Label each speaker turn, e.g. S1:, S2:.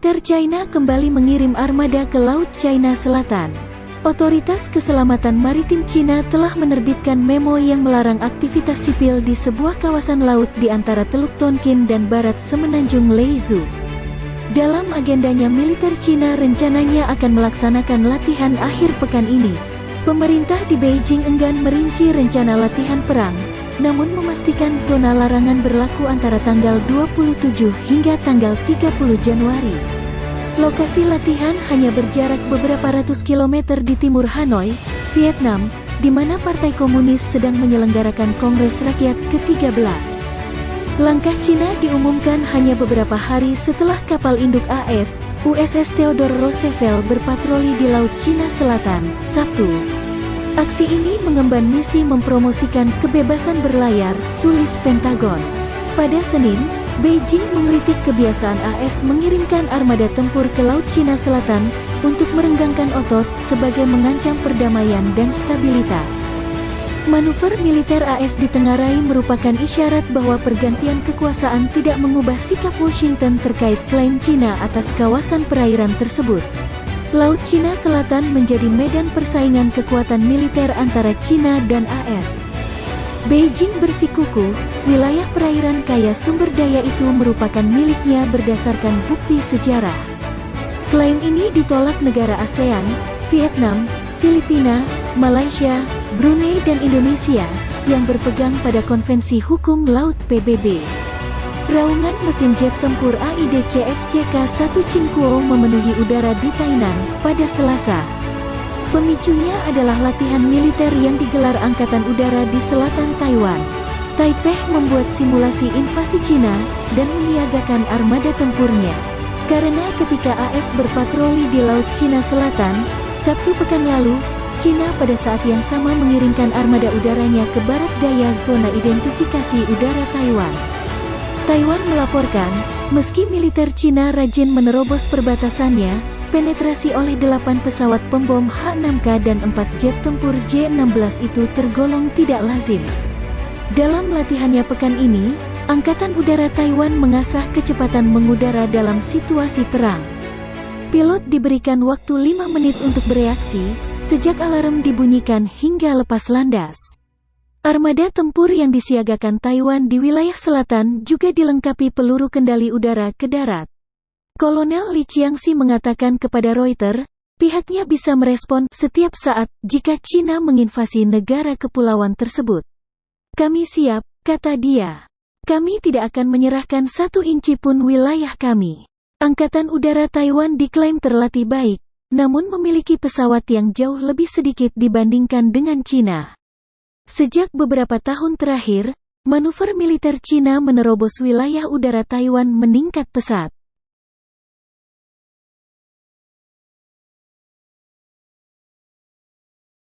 S1: Militer China kembali mengirim armada ke Laut China Selatan. Otoritas Keselamatan Maritim Cina telah menerbitkan memo yang melarang aktivitas sipil di sebuah kawasan laut di antara Teluk Tonkin dan barat semenanjung Leizhou. Dalam agendanya, militer Cina rencananya akan melaksanakan latihan akhir pekan ini. Pemerintah di Beijing enggan merinci rencana latihan perang, namun memastikan zona larangan berlaku antara tanggal 27 hingga tanggal 30 Januari. Lokasi latihan hanya berjarak beberapa ratus kilometer di timur Hanoi, Vietnam, di mana Partai Komunis sedang menyelenggarakan Kongres Rakyat ke-13. Langkah Cina diumumkan hanya beberapa hari setelah kapal induk AS, USS Theodore Roosevelt berpatroli di Laut Cina Selatan, Sabtu. Aksi ini mengemban misi mempromosikan kebebasan berlayar, tulis Pentagon. Pada Senin, Beijing mengkritik kebiasaan AS mengirimkan armada tempur ke Laut Cina Selatan untuk merenggangkan otot sebagai mengancam perdamaian dan stabilitas. Manuver militer AS ditengarai merupakan isyarat bahwa pergantian kekuasaan tidak mengubah sikap Washington terkait klaim Cina atas kawasan perairan tersebut. Laut Cina Selatan menjadi medan persaingan kekuatan militer antara Cina dan AS. Beijing bersikukuh, wilayah perairan kaya sumber daya itu merupakan miliknya berdasarkan bukti sejarah. Klaim ini ditolak negara ASEAN, Vietnam, Filipina, Malaysia, Brunei dan Indonesia, yang berpegang pada Konvensi Hukum Laut PBB. Raungan mesin jet tempur AIDCFCK-1 Chinkuo memenuhi udara di Tainan pada Selasa. Pemicunya adalah latihan militer yang digelar Angkatan Udara di selatan Taiwan. Taipei membuat simulasi invasi Cina dan menyiagakan armada tempurnya. Karena ketika AS berpatroli di Laut Cina Selatan, Sabtu pekan lalu, Cina pada saat yang sama mengirimkan armada udaranya ke barat daya zona identifikasi udara Taiwan. Taiwan melaporkan, meski militer Cina rajin menerobos perbatasannya, penetrasi oleh 8 pesawat pembom H-6K dan 4 jet tempur J-16 itu tergolong tidak lazim. Dalam latihannya pekan ini, Angkatan Udara Taiwan mengasah kecepatan mengudara dalam situasi perang. Pilot diberikan waktu 5 menit untuk bereaksi, sejak alarm dibunyikan hingga lepas landas. Armada tempur yang disiagakan Taiwan di wilayah selatan juga dilengkapi peluru kendali udara ke darat. Kolonel Li Qiangxi mengatakan kepada Reuters, pihaknya bisa merespon setiap saat jika Cina menginvasi negara kepulauan tersebut. Kami siap, kata dia. Kami tidak akan menyerahkan 1 inci pun wilayah kami. Angkatan Udara Taiwan diklaim terlatih baik, namun memiliki pesawat yang jauh lebih sedikit dibandingkan dengan Cina. Sejak beberapa tahun terakhir, manuver militer Cina menerobos wilayah udara Taiwan meningkat pesat.